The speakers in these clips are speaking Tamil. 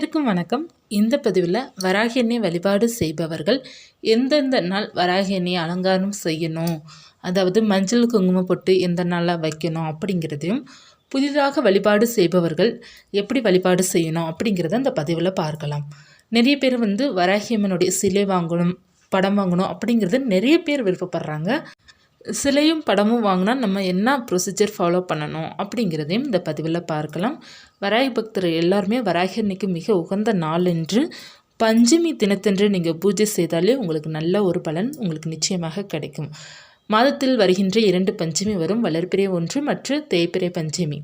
அனைவருக்கும் வணக்கம். இந்த பதிவில் வராகி அன்னை வழிபாடு செய்பவர்கள் எந்தெந்த நாள் வராகி அன்னையை அலங்காரம் செய்யணும், அதாவது மஞ்சள் குங்குமம் போட்டு எந்த நாளாக வைக்கணும் அப்படிங்கிறதையும், புதிதாக வழிபாடு செய்பவர்கள் எப்படி வழிபாடு செய்யணும் அப்படிங்கிறத அந்த பதிவில் பார்க்கலாம். நிறைய பேர் வராகி அம்மனுடைய சிலை வாங்கணும், படம் வாங்கணும் அப்படிங்கிறது நிறைய பேர் விருப்பப்படுறாங்க. சிலையும் படமும் வாங்கினா நம்ம என்ன ப்ரொசீஜர் ஃபாலோ பண்ணணும் அப்படிங்கிறதையும் இந்த பதிவில் பார்க்கலாம். வராகி பக்தர் எல்லாருமே வராகி அன்னைக்கு மிக உகந்த நாள் என்று பஞ்சமி தினத்தன்று நீங்கள் பூஜை செய்தாலே உங்களுக்கு நல்ல ஒரு பலன் உங்களுக்கு நிச்சயமாக கிடைக்கும். மாதத்தில் வருகின்ற 2 பஞ்சமி வரும். வளர்பிறை 1 மற்றும் தேய்பிறை பஞ்சமி.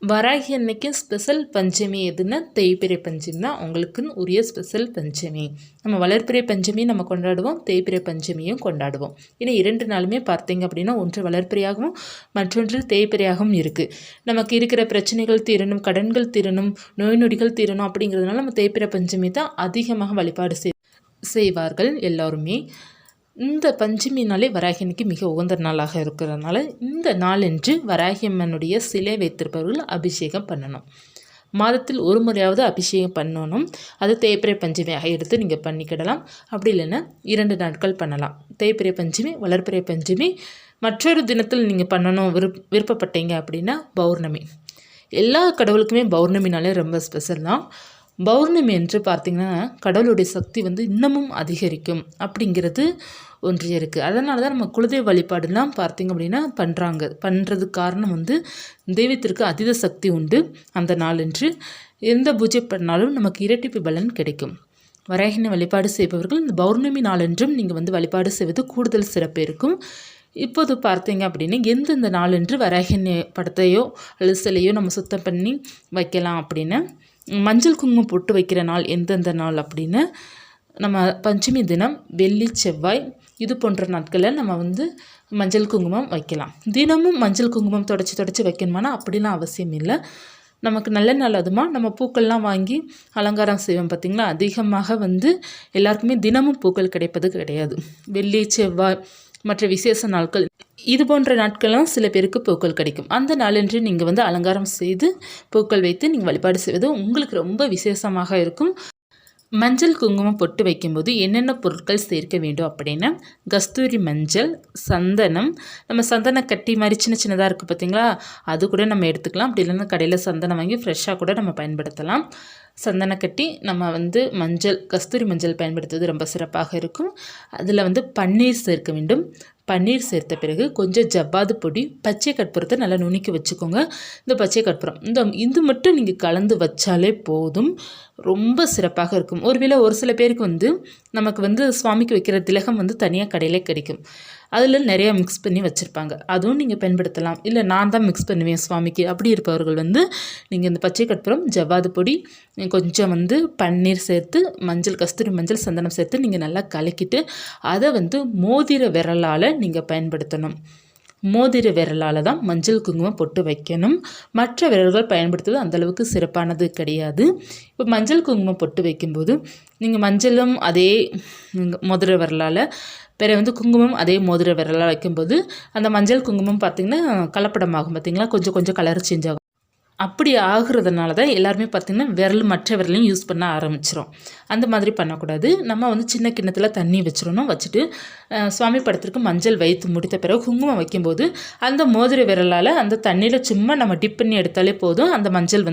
வராகி அன்னைக்கு ஸ்பெஷல் பஞ்சமி எதுன்னா தேய்பிறை பஞ்சமி தான் உங்களுக்குன்னு உரிய ஸ்பெஷல் பஞ்சமி. நம்ம வளர்பிறை பஞ்சமி நம்ம கொண்டாடுவோம், தேய்பிறை பஞ்சமியும் கொண்டாடுவோம். ஏன்னா 2 நாளுமே பார்த்தீங்க அப்படின்னா ஒன்று வளர்பிறையாகவும் மற்றொன்று தேய்பிறையாகவும் இருக்குது. நமக்கு இருக்கிற பிரச்சனைகள் தீரணும், கடன்கள் தீரணும், நோய் நொடிகள் தீரணும் அப்படிங்கிறதுனால நம்ம தேய்பிறை பஞ்சமி தான் அதிகமாக வழிபாடு செய்வார்கள் எல்லோருமே. இந்த பஞ்சமி நாளே வராகி அன்னைக்கு மிக உகந்த நாளாக இருக்கிறதுனால இந்த நாளன்று வராகி அம்மனுடைய சிலை வைத்திருப்பவர்கள் அபிஷேகம் பண்ணணும். மாதத்தில் ஒரு முறையாவது அபிஷேகம் பண்ணணும். அது தேய்பிறை பஞ்சமியாக எடுத்து நீங்கள் பண்ணிக்கிடலாம். அப்படி இல்லைன்னா 2 நாட்கள் பண்ணலாம். தேய்பிறை பஞ்சமி, வளர்பிறை பஞ்சமி. மற்றொரு தினத்தில் நீங்கள் பண்ணணும் விருப்பப்பட்டீங்க அப்படின்னா பௌர்ணமி. எல்லா கடவுளுக்குமே பௌர்ணமினாலே ரொம்ப ஸ்பெஷல் தான். பௌர்ணமி என்று பார்த்திங்கன்னா கடவுளுடைய சக்தி இன்னமும் அதிகரிக்கும் அப்படிங்கிறது ஒன்று இருக்குது. அதனால தான் நம்ம குலதெய்வ வழிபாடுலாம் பார்த்திங்க அப்படின்னா பண்ணுறதுக்கு காரணம் தெய்வத்திற்கு அதீத சக்தி உண்டு. அந்த நாளன்று எந்த பூஜை பண்ணாலும் நமக்கு இரட்டிப்பு பலன் கிடைக்கும். வராகினை வழிபாடு செய்பவர்கள் இந்த பௌர்ணமி நாளன்றும் நீங்கள் வழிபாடு செய்வது கூடுதல் சிறப்பு இருக்கும். இப்போது பார்த்தீங்க அப்படின்னா எந்தெந்த நாளன்று வராகினை படத்தையோ அல்லது சிலையோ நம்ம சுத்தம் பண்ணி வைக்கலாம் அப்படின்னு, மஞ்சள் குங்குமம் போட்டு வைக்கிற நாள் எந்தெந்த நாள் அப்படின்னு, நம்ம பஞ்சமி தினம், வெள்ளி, செவ்வாய் இது போன்ற நாட்களில் நம்ம மஞ்சள் குங்குமம் வைக்கலாம். தினமும் மஞ்சள் குங்குமம் தொடச்சி வைக்கணுமானா அப்படிலாம் அவசியம் இல்லை. நமக்கு நல்ல நாள் அதுமா நம்ம பூக்கள்லாம் வாங்கி அலங்காரம் செய்வோம் பார்த்திங்களா. அதிகமாக எல்லாருக்குமே தினமும் பூக்கள் கிடைப்பது கிடையாது. வெள்ளி, செவ்வாய் மற்ற விசேஷ நாட்கள் இது போன்ற நாட்கள்லாம் சில பேருக்கு பூக்கள் கிடைக்கும். அந்த நாளன்று நீங்கள் அலங்காரம் செய்து பூக்கள் வைத்து நீங்கள் வழிபாடு செய்வது உங்களுக்கு ரொம்ப விசேஷமாக இருக்கும். மஞ்சள் குங்குமம் பொட்டு வைக்கும்போது என்னென்ன பொருட்கள் சேர்க்க வேண்டும் அப்படின்னா, கஸ்தூரி மஞ்சள், சந்தனம், நம்ம சந்தன கட்டி மாதிரி சின்னதாக இருக்குது பார்த்திங்களா, அது கூட நம்ம எடுத்துக்கலாம். அப்படி இல்லைன்னா கடையில் சந்தனம் வாங்கி ஃப்ரெஷ்ஷாக கூட நம்ம பயன்படுத்தலாம். சந்தன கட்டி நம்ம மஞ்சள், கஸ்தூரி மஞ்சள் பயன்படுத்துவது ரொம்ப சிறப்பாக இருக்கும். அதில் பன்னீர் சேர்க்க வேண்டும். பன்னீர் சேர்த்த பிறகு கொஞ்சம் ஜவ்வாது பொடி, பச்சை கற்பூரத்தை நல்லா நுணுக்கி வச்சுக்கோங்க. இந்த பச்சை கற்பூரம் இது மட்டும் நீங்கள் கலந்து வச்சாலே போதும், ரொம்ப சிறப்பாக இருக்கும். ஒருவேளை ஒரு சில பேருக்கு நமக்கு சுவாமிக்கு வைக்கிற திலகம் தனியாக கடையிலே கிடைக்கும். அதில் நிறையா மிக்ஸ் பண்ணி வச்சுருப்பாங்க, அதுவும் நீங்கள் பயன்படுத்தலாம். இல்லை நான் தான் மிக்ஸ் பண்ணுவேன் சுவாமிக்கு அப்படி இருப்பவர்கள் நீங்கள் இந்த பச்சை கற்பூரம், ஜவ்வாது பொடி, கொஞ்சம் பன்னீர் சேர்த்து, மஞ்சள், கஸ்தூரி மஞ்சள், சந்தனம் சேர்த்து நீங்கள் நல்லா கலக்கிட்டு அதை மோதிர விரலால் நீங்கள் பயன்படுத்தணும். மோதிர விரலால் தான் மஞ்சள் குங்குமம் பொட்டு வைக்கணும். மற்ற விரல்கள் பயன்படுத்துவது அந்தளவுக்கு சிறப்பானது கிடையாது. இப்போ மஞ்சள் குங்குமம் பொட்டு வைக்கும்போது நீங்கள் மஞ்சளும் அதே மோதிர விரலால், பிறகு குங்குமம் அதே மோதிர விரலால் வைக்கும்போது அந்த மஞ்சள் குங்குமம் பார்த்திங்கன்னா கலப்படமாகும் பார்த்திங்களா, கொஞ்சம் கலர் சேஞ்ச் ஆகும். அப்படி ஆகுறதுனால தான் எல்லாருமே பார்த்திங்கன்னா மற்ற விரலையும் யூஸ் பண்ண ஆரம்பிச்சிடும். அந்த மாதிரி பண்ணக்கூடாது. நம்ம சின்ன கிண்ணத்தில் தண்ணி வச்சிடணும். வச்சுட்டு சுவாமி படத்திற்கு மஞ்சள் வைத்து முடித்த பிறகு குங்குமம் வைக்கும்போது அந்த மோதிர விரலால் அந்த தண்ணியில் சும்மா நம்ம டிப் பண்ணி எடுத்தாலே போதும். அந்த மஞ்சள்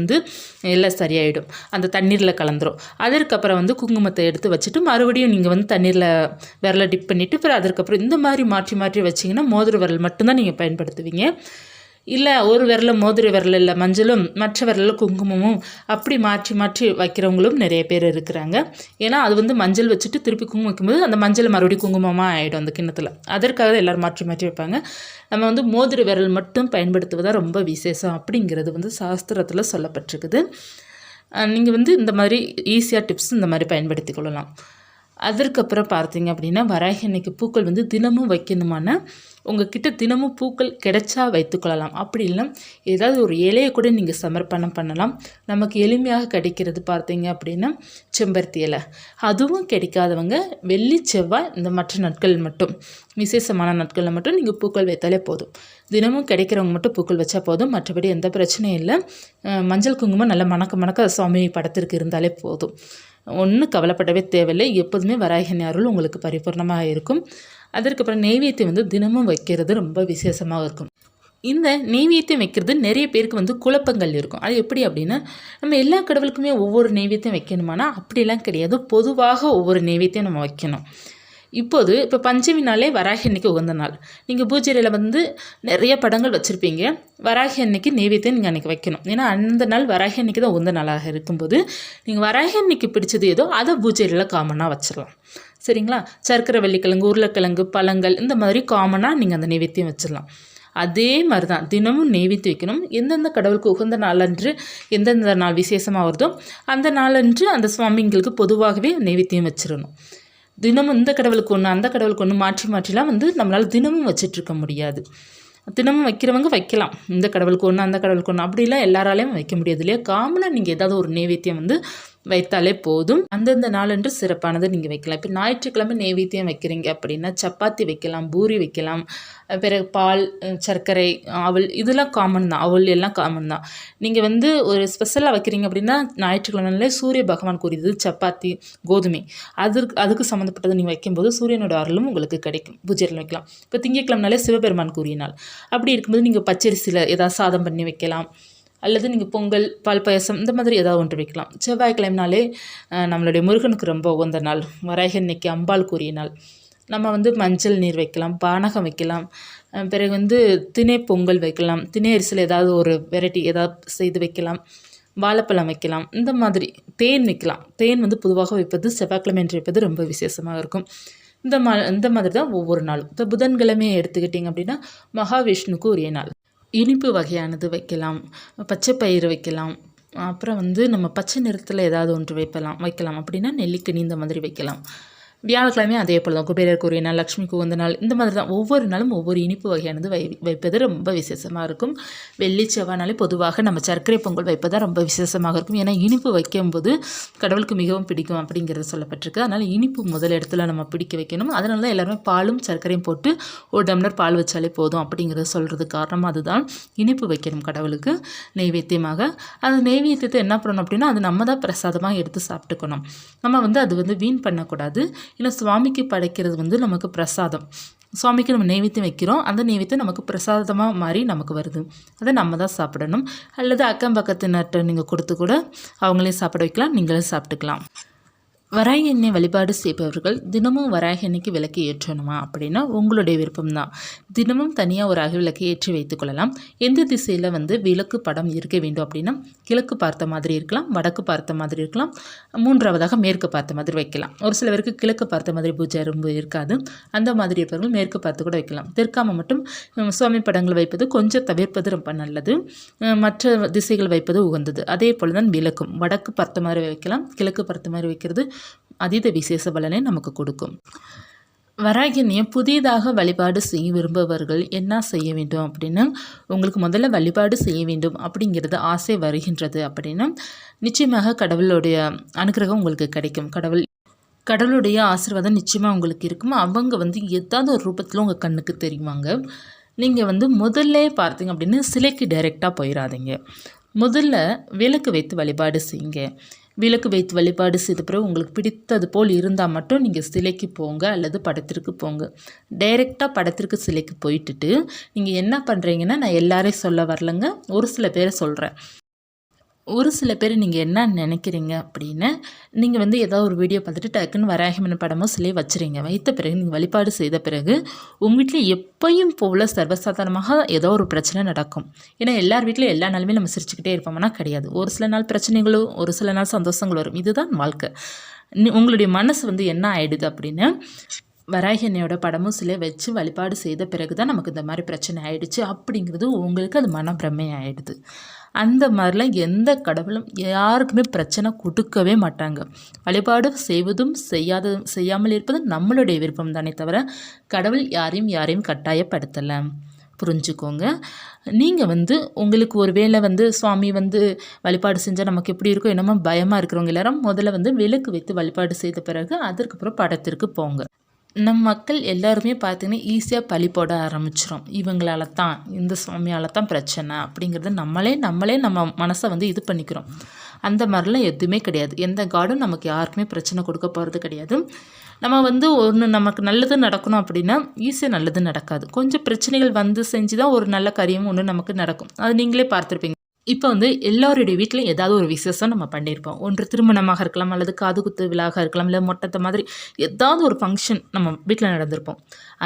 எல்லாம் சரியாயிடும், அந்த தண்ணீரில் கலந்துரும். அதற்கப்புறம் குங்குமத்தை எடுத்து வச்சுட்டு மறுபடியும் நீங்கள் தண்ணீரில் விரலை டிப் பண்ணிவிட்டு அப்புறம் அதற்கப்புறம் இந்த மாதிரி மாற்றி வச்சிங்கன்னா மோதிர விரல் மட்டும்தான் நீங்கள் பயன்படுத்துவீங்க. இல்லை ஒரு விரலில் மோதிர விரல் இல்லை மஞ்சளும், மற்ற விரலில் குங்குமமும் அப்படி மாற்றி வைக்கிறவங்களும் நிறைய பேர் இருக்கிறாங்க. ஏன்னா அது மஞ்சள் வச்சுட்டு திருப்பி குங்குமம் வைக்கும்போது அந்த மஞ்சள் மறுபடியும் குங்குமமாக ஆகிடும் அந்த கிண்ணத்தில். அதற்காக தான் எல்லோரும் மாற்றி வைப்பாங்க. நம்ம மோதிர விரல் மட்டும் பயன்படுத்துவதாக ரொம்ப விசேஷம் அப்படிங்கிறது சாஸ்திரத்தில் சொல்லப்பட்டிருக்குது. நீங்கள் இந்த மாதிரி ஈஸியாக டிப்ஸ் இந்த மாதிரி பயன்படுத்தி கொள்ளலாம். அதற்கப்புறம் பார்த்தீங்க அப்படின்னா வராகி அன்னைக்கு பூக்கள் வந்து தினமும் வைக்கணுமான உங்ககிட்ட தினமும் பூக்கள் கிடைச்சா வைத்துக்கொள்ளலாம். அப்படி இல்லை ஏதாவது ஒரு இலையை கூட நீங்கள் சமர்ப்பணம் பண்ணலாம். நமக்கு எளிமையாக கிடைக்கிறது பார்த்தீங்க அப்படின்னா செம்பருத்தி இலை. அதுவும் கிடைக்காதவங்க வெள்ளி செவ்வாய் இந்த மற்ற நாட்கள் மட்டும் விசேஷமான நாட்களில் மட்டும் நீங்கள் பூக்கள் வைத்தாலே போதும். தினமும் கிடைக்கிறவங்க மட்டும் பூக்கள் வச்சா போதும். மற்றபடி எந்த பிரச்சனையும் இல்லை. மஞ்சள் குங்குமம் நல்லா மணக்க சுவாமி படத்திற்கு இருந்தாலே போதும். ஒன்றும் கவலைப்படவே தேவையில்லை. எப்போதுமே வராகி அருள் உங்களுக்கு பரிபூர்ணமாக இருக்கும். அதற்கப்புறம் நெய்வேத்தியம் வந்து தினமும் வைக்கிறது ரொம்ப விசேஷமாக இருக்கும். இந்த நெய்வேத்தியம் வைக்கிறது நிறைய பேருக்கு வந்து குழப்பங்கள் இருக்கும். அது எப்படி அப்படின்னா, நம்ம எல்லா கடவுளுக்குமே ஒவ்வொரு நெய்வேத்தியம் வைக்கணுமானா அப்படிலாம் கிடையாது. பொதுவாக ஒவ்வொரு நெய்வேத்தியம் நம்ம வைக்கணும். இப்போ பஞ்சமி நாளே வராகி அன்னைக்கு உகந்த நாள். நீங்கள் பூஜையில் வந்து நிறைய படங்கள் வச்சுருப்பீங்க. வராகி அன்னைக்கு நெய்வேத்தியம் நீங்கள் அன்றைக்கி வைக்கணும். ஏன்னா அந்த நாள் வராகி அன்னைக்கு தான் உகந்த நாளாக இருக்கும்போது நீங்கள் வராகி அன்னைக்கு பிடிச்சது ஏதோ அதை பூஜையில் காமனாக வச்சிடலாம். சரிங்களா? சர்க்கரை வெள்ளிக்கிழங்கு, உருளைக்கிழங்கு, பழங்கள் இந்த மாதிரி காமனாக நீங்கள் அந்த நெய்வேத்தியம் வச்சிடலாம். அதே மாதிரி தான் தினமும் நெய்வேத்தி வைக்கணும். எந்தெந்த கடவுளுக்கு உகந்த நாளன்று எந்தெந்த நாள் விசேஷமாக வருதோ அந்த நாளன்று அந்த சுவாமிங்களுக்கு பொதுவாகவே நெய்வேத்தியம் வச்சிடணும். தினமும் இந்த கடவுளுக்கு ஒன்று அந்த கடவுளுக்கு ஒன்று மாற்றிலாம் வந்து நம்மளால் தினமும் வச்சிட்ருக்க முடியாது. தினமும் வைக்கிறவங்க வைக்கலாம். இந்த கடவுளுக்கு ஒன்று அந்த கடவுளுக்கு ஒன்று அப்படிலாம் எல்லாராலையும் வைக்க முடியாது இல்லையா? காமனாக நீங்கள் ஏதாவது ஒரு நெய்வேத்தியம் வந்து வைத்தாலே போதும். அந்தந்த நாளன்று சிறப்பானதை நீங்கள் வைக்கலாம். இப்போ ஞாயிற்றுக்கிழமை நெய்வேத்தியம் வைக்கிறீங்க அப்படின்னா சப்பாத்தி வைக்கலாம், பூரி வைக்கலாம், பிறகு பால், சர்க்கரை, அவல் இதெல்லாம் காமன் தான். அவல் எல்லாம் காமன் தான். நீங்கள் வந்து ஒரு ஸ்பெஷலாக வைக்கிறீங்க அப்படின்னா ஞாயிற்றுக்கிழமையிலே சூரிய பகவான் கூறியது சப்பாத்தி, கோதுமை அதுக்கு சம்மந்தப்பட்டது நீங்கள் வைக்கும்போது சூரியனோட அருளும் உங்களுக்கு கிடைக்கும். பூஜையில் வைக்கலாம். இப்போ திங்கட்கிழமைனாலே சிவபெருமான் கூறிய நாள். அப்படி இருக்கும்போது நீங்கள் பச்சரிசியில் ஏதாவது சாதம் பண்ணி வைக்கலாம். அல்லது நீங்கள் பொங்கல், பால் பாயசம் இந்த மாதிரி ஏதாவது ஒன்று வைக்கலாம். செவ்வாய்க்கிழமைனாலே நம்மளுடைய முருகனுக்கு ரொம்ப உகந்த நாள். வராகி அன்னைக்கு அம்பாள் கூறிய நாள். நம்ம வந்து மஞ்சள் நீர் வைக்கலாம், பானகம் வைக்கலாம், பிறகு வந்து திணை பொங்கல் வைக்கலாம், திணை அரிசியில் ஏதாவது ஒரு வெரைட்டி ஏதாவது செய்து வைக்கலாம், வாழைப்பழம் வைக்கலாம், இந்த மாதிரி தேன் வைக்கலாம். தேன் வந்து பொதுவாக வைப்பது செவ்வாய்க்கிழமை என்று வைப்பது ரொம்ப விசேஷமாக இருக்கும். இந்த மாதிரி தான் ஒவ்வொரு நாளும். இப்போ புதன்கிழமையை எடுத்துக்கிட்டிங்க அப்படின்னா மகாவிஷ்ணுக்கு உரிய நாள். இனிப்பு வகையானது வைக்கலாம், பச்சை பயிறு வைக்கலாம், அப்புறம் வந்து நம்ம பச்சை நிறத்தில் ஏதாவது ஒன்று வைக்கலாம் அப்படின்னா நெல்லிக்கனி இந்த மாதிரி வைக்கலாம். வியாழக்கிழமையும் அதே போல் தான். குபேரருக்கு உரிய நாள், லக்ஷ்மிக்கு உகந்த நாள், இந்த மாதிரி தான் ஒவ்வொரு நாளும் ஒவ்வொரு இனிப்பு வகையானது வைப்பது ரொம்ப விசேஷமாக இருக்கும். வெள்ளி செவ்வாய்னாலே பொதுவாக நம்ம சர்க்கரை பொங்கல் வைப்பது ரொம்ப விசேஷமாக இருக்கும். ஏன்னா இனிப்பு வைக்கும்போது கடவுளுக்கு மிகவும் பிடிக்கும் அப்படிங்கிறது சொல்லப்பட்டிருக்கு. அதனால் இனிப்பு முதல் இடத்துல நம்ம பிடிக்க வைக்கணும். அதனால தான் எல்லாருமே பாலும் சர்க்கரையும் போட்டு ஒரு டம்ளர் பால் வச்சாலே போதும் அப்படிங்கிறத சொல்கிறதுக்கு காரணம் அதுதான். இனிப்பு வைக்கணும் கடவுளுக்கு நெய்வேத்தியமாக. அந்த நெய்வேத்தியத்தை என்ன பண்ணணும் அப்படின்னா அது நம்ம தான் பிரசாதமாக எடுத்து சாப்பிட்டுக்கணும். நம்ம வந்து அது வந்து வீண் பண்ணக்கூடாது. இல்லை சுவாமிக்கு படைக்கிறது வந்து நமக்கு பிரசாதம். சுவாமிக்கு நம்ம நெய்வேத்தியம் வைக்கிறோம். அந்த நெய்வேத்தியம் நமக்கு பிரசாதமாக மாறி நமக்கு வருது. அதை நம்ம தான் சாப்பிடணும். அல்லது அக்கம் பக்கத்தினர்கிட்ட நீங்கள் கொடுத்து கூட அவங்களையும் சாப்பிட வைக்கலாம், நீங்களும் சாப்பிட்டுக்கலாம். வராகி அன்னை வழிபாடு செய்பவர்கள் தினமும் வராகி அன்னைக்கு விளக்கு ஏற்றணுமா அப்படின்னா உங்களுடைய விருப்பம்தான். தினமும் தனியாக ஒரு விளக்கு ஏற்றி வைத்துக்கொள்ளலாம். எந்த திசையில் வந்து விளக்கு படம் இருக்க வேண்டும் அப்படின்னா கிழக்கு பார்த்த மாதிரி இருக்கலாம், வடக்கு பார்த்த மாதிரி இருக்கலாம், மூன்றாவதாக மேற்கு பார்த்த மாதிரி வைக்கலாம். ஒரு சில பேருக்கு கிழக்கு பார்த்த மாதிரி பூஜை ரொம்ப இருக்காது. அந்த மாதிரி இருப்பவர்கள் மேற்கு பார்த்து கூட வைக்கலாம். தெற்காம மட்டும் சுவாமி படங்கள் வைப்பது கொஞ்சம் தவிர்ப்பது ரொம்ப நல்லது. மற்ற திசைகள் வைப்பது உகந்தது. அதே போல் தான் விளக்கும் வடக்கு பார்த்த மாதிரி வைக்கலாம், கிழக்கு பார்த்த மாதிரி வைக்கிறது அதீத விசேஷ பலனை நமக்கு கொடுக்கும். வராகி அன்னையை புதிதாக வழிபாடு செய்ய விரும்புபவர்கள் என்ன செய்ய வேண்டும் அப்படின்னா உங்களுக்கு முதல்ல வழிபாடு செய்ய வேண்டும் அப்படிங்கிறது ஆசை வருகின்றது அப்படின்னா நிச்சயமாக கடவுளுடைய அனுகிரகம் உங்களுக்கு கிடைக்கும். கடவுளுடைய ஆசீர்வாதம் நிச்சயமாக உங்களுக்கு இருக்கும். அவங்க வந்து ஏதாவது ஒரு ரூபத்தில் உங்கள் கண்ணுக்கு தெரியுவாங்க. நீங்கள் வந்து முதல்ல பார்த்தீங்க அப்படின்னா சிலைக்கு டைரெக்டாக போயிடாதீங்க. முதல்ல விளக்கு வைத்து வழிபாடு செய்யுங்க. விளக்கு வைத்து வழிபாடு செய்த பிறகு உங்களுக்கு பிடித்தது போல் இருந்தால் மட்டும் நீங்கள் சிலைக்கு போங்க அல்லது படத்திற்கு போங்க. டைரெக்டாக படத்திற்கு சிலைக்கு போயிட்டுட்டு நீங்கள் என்ன பண்ணுறீங்கன்னா, நான் எல்லாரையும் சொல்ல வரலைங்க, ஒரு சில பேரை சொல்கிறேன். ஒரு சில பேர் நீங்கள் என்ன நினைக்கிறீங்க அப்படின்னு நீங்கள் வந்து ஏதாவது ஒரு வீடியோ பார்த்துட்டு டக்குன்னு வராகிமன் படமோ சிலையை வச்சுறீங்க. வைத்த பிறகு நீங்கள் வழிபாடு செய்த பிறகு உங்கள் வீட்டில் எப்பயும் போல் சர்வசாதாரணமாக ஏதோ ஒரு பிரச்சனை நடக்கும். ஏன்னா எல்லார் வீட்டிலும் எல்லா நாளுமே நம்ம சிரிச்சுக்கிட்டே இருப்போம்னா கிடையாது. ஒரு சில நாள் பிரச்சனைகளும் ஒரு சில நாள் சந்தோஷங்கள் வரும். இதுதான் வாழ்க்கை. உங்களுடைய மனசு வந்து என்ன ஆயிடுது அப்படின்னு வராகி அன்னையோட படமும் சிலை வச்சு வழிபாடு செய்த பிறகு தான் நமக்கு இந்த மாதிரி பிரச்சனை ஆயிடுச்சு அப்படிங்கிறது உங்களுக்கு அது மனப்பிரமை ஆயிடுது. அந்த மாதிரிலாம் எந்த கடவுளும் யாருக்குமே பிரச்சனை கொடுக்கவே மாட்டாங்க. வழிபாடு செய்வதும் செய்யாமல் இருப்பதும் நம்மளுடைய விருப்பம் தானே தவிர கடவுள் யாரையும் கட்டாயப்படுத்தலை. புரிஞ்சுக்கோங்க. நீங்கள் உங்களுக்கு ஒரு வேளை சுவாமி வழிபாடு செஞ்சால் நமக்கு எப்படி இருக்கும் என்னமோ பயமாக இருக்கிறவங்க எல்லாரும் முதல்ல விளக்கு வைத்து வழிபாடு செய்த பிறகு அதற்கப்புறம் படத்திற்கு போங்க. நம் மக்கள் எல்லாருமே பார்த்திங்கன்னா ஈஸியாக பழி போட ஆரம்பிச்சிடும். இவங்களால தான், இந்த சுவாமியால் தான் பிரச்சனை அப்படிங்கிறத நம்மளே நம்ம மனசை இது பண்ணிக்கிறோம். அந்த மாதிரிலாம் எதுவுமே கிடையாது. எந்த காடும் நமக்கு யாருக்குமே பிரச்சனை கொடுக்க போகிறது கிடையாது. நம்ம ஒன்று நமக்கு நல்லது நடக்கணும் அப்படின்னா ஈஸியாக நல்லது நடக்காது. கொஞ்சம் பிரச்சனைகள் செஞ்சு தான் ஒரு நல்ல காரியம் ஒன்று நமக்கு நடக்கும். அது நீங்களே பார்த்துருப்பீங்க. இப்போ எல்லோருடைய வீட்டிலையும் ஏதாவது ஒரு விசேஷம் நம்ம பண்ணியிருப்போம். ஒன்று திருமணமாக இருக்கலாம், அல்லது காதுகுத்து விழாவாக இருக்கலாம், இல்லை மொட்டத்தை மாதிரி ஏதாவது ஒரு ஃபங்க்ஷன் நம்ம வீட்டில் நடந்திருப்போம்.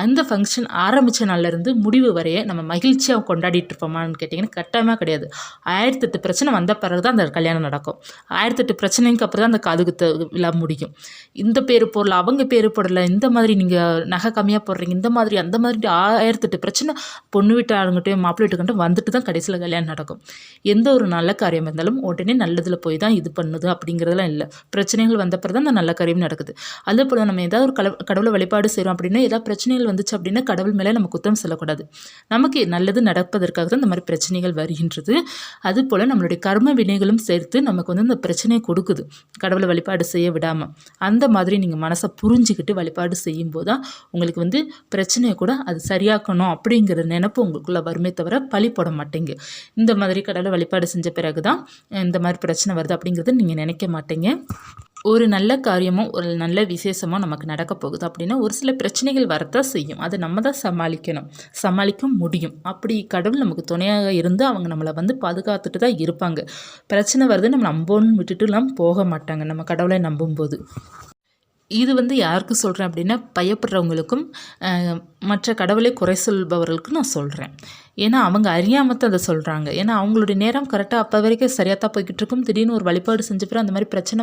அந்த ஃபங்க்ஷன் ஆரம்பித்த நாள்லேருந்து முடிவு வரைய நம்ம மகிழ்ச்சியாக கொண்டாடிட்டு இருப்போமான்னு கேட்டிங்கன்னா கட்டாயமாக கிடையாது. 1008 பிரச்சனை வந்த பிறகு தான் அந்த கல்யாணம் நடக்கும். 1008 பிரச்சனைக்கு அப்புறம் தான் அந்த காதுகுத்து விழா முடியும். இந்த பேர் போடல, அவங்க பேர் போடலை, இந்த மாதிரி நீங்கள் நகை கம்மியாக போடுறீங்க, இந்த மாதிரி அந்த மாதிரி 1008 பிரச்சனை பொண்ணு வீட்டாளுங்கிட்டையும் மாப்பிள்ளை வீட்டுக்கிட்ட வந்துட்டு தான் கடைசியில் கல்யாணம் நடக்கும். எந்த ஒரு நல்ல காரியம் இருந்தாலும் உடனே நல்லதில் போய் தான் இது பண்ணுது அப்படிங்கிறதுலாம் இல்லை. பிரச்சனைகள் வந்தப்பறம் தான் அந்த நல்ல காரியம் நடக்குது. அதே போல் நம்ம ஏதாவது ஒரு கடவுளை வழிபாடு செய்கிறோம் அப்படின்னா ஏதாவது பிரச்சனைகள் வந்துச்சு அப்படின்னா கடவுள் மேலே நம்ம குத்தம் சொல்லக்கூடாது. நமக்கு நல்லது நடப்பதற்காக தான் இந்த மாதிரி பிரச்சனைகள் வருகின்றது. அதுபோல் நம்மளுடைய கர்ம வினைகளும் சேர்த்து நமக்கு இந்த பிரச்சனையை கொடுக்குது, கடவுளை வழிபாடு செய்ய விடாமல். அந்த மாதிரி நீங்கள் மனசை புரிஞ்சுக்கிட்டு வழிபாடு செய்யும்போது தான் உங்களுக்கு பிரச்சனையை கூட அது சரியாக்கணும் அப்படிங்கிற நினைப்பு உங்களுக்குள்ளே வருமே தவிர பழி போட மாட்டேங்க. இந்த மாதிரி கடவுளை வழிபாடு செஞ்ச பிறகு தான் இந்த மாதிரி பிரச்சனை வருது அப்படிங்கிறத நீங்கள் நினைக்க மாட்டீங்க. ஒரு நல்ல காரியமோ ஒரு நல்ல விசேஷமோ நமக்கு நடக்க போகுது அப்படின்னா ஒரு சில பிரச்சனைகள் வரத்தான் செய்யும். அதை நம்ம தான் சமாளிக்க முடியும். அப்படி கடவுள் நமக்கு துணையாக இருந்து அவங்க நம்மளை பாதுகாத்துட்டு தான் இருப்பாங்க. பிரச்சனை வருது நம்ம நம்போன்னு விட்டுட்டுலாம் போக மாட்டாங்க நம்ம கடவுளை நம்பும்போது. இது யாருக்கு சொல்கிறேன் அப்படின்னா பயப்படுறவங்களுக்கும் மற்ற கடவுளை குறை சொல்பவர்களுக்கும் நான் சொல்கிறேன். ஏன்னா அவங்க அறியாமல் தான் அதை சொல்கிறாங்க. ஏன்னா அவங்களுடைய நேரம் கரெக்டாக அப்போ வரைக்கும் சரியாக தான் போய்கிட்டு இருக்கும். திடீர்னு ஒரு வழிபாடு செஞ்ச பிறகு அந்த மாதிரி பிரச்சனை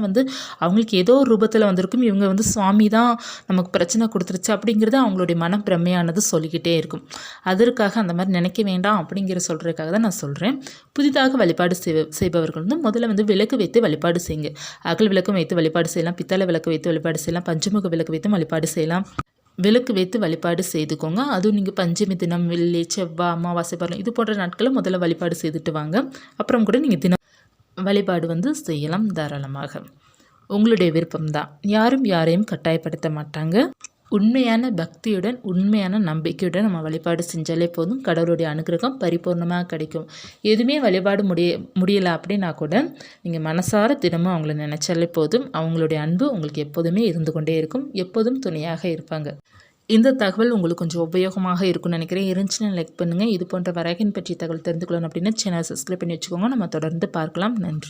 அவங்களுக்கு ஏதோ ஒரு ரூபத்தில் வந்திருக்கும். இவங்க சுவாமி தான் நமக்கு பிரச்சனை கொடுத்துருச்சு அப்படிங்கிறது அவங்களுடைய மனம் பிரமையானது சொல்லிக்கிட்டே இருக்கும். அதற்காக அந்த மாதிரி நினைக்க வேண்டாம் அப்படிங்கிற சொல்கிறதுக்காக தான் நான் சொல்கிறேன். புதிதாக வழிபாடு செய்பவர்கள் முதல்ல விளக்கு வைத்து வழிபாடு செய்யுங்க. அகல் விளக்கும் வைத்து வழிபாடு செய்யலாம், பித்தளை விளக்கு வைத்து வழிபாடு செய்யலாம், பஞ்சமுக விளக்கு வைத்து வழிபாடு செய்யலாம். விளக்கு வைத்து வழிபாடு செய்துக்கோங்க. அதுவும் நீங்கள் பஞ்சமி தினம், வெள்ளி, செவ்வாய், அமாவாசை, பரணம் இது போன்ற நாட்களில் முதல்ல வழிபாடு செய்துட்டு வாங்க. அப்புறம் கூட நீங்கள் தினம் வழிபாடு செய்யலாம் தாராளமாக. உங்களுடைய விருப்பம்தான். யாரையும் கட்டாயப்படுத்த மாட்டாங்க. உண்மையான பக்தியுடன் உண்மையான நம்பிக்கையுடன் நம்ம வழிபாடு செஞ்சாலே போதும். கடவுளுடைய அனுகிரகம் பரிபூர்ணமாக கிடைக்கும். எதுவுமே வழிபாடு முடியலை அப்படின்னா கூட நீங்கள் மனசார தினமும் அவங்கள நினச்சாலே போதும். அவங்களுடைய அன்பு உங்களுக்கு எப்போதுமே இருந்து கொண்டே இருக்கும். எப்போதும் துணையாக இருப்பாங்க. இந்த தகவல் உங்களுக்கு கொஞ்சம் உபயோகமாக இருக்கும்னு நினைக்கிறேன். இருந்துச்சுன்னா லைக் பண்ணுங்கள். இது போன்ற வராகின் பற்றிய தகவல் தெரிந்து கொள்ளணும் அப்படின்னா சேனல் சப்ஸ்கிரைப் பண்ணி வச்சுக்கோங்க. நம்ம தொடர்ந்து பார்க்கலாம். நன்றி.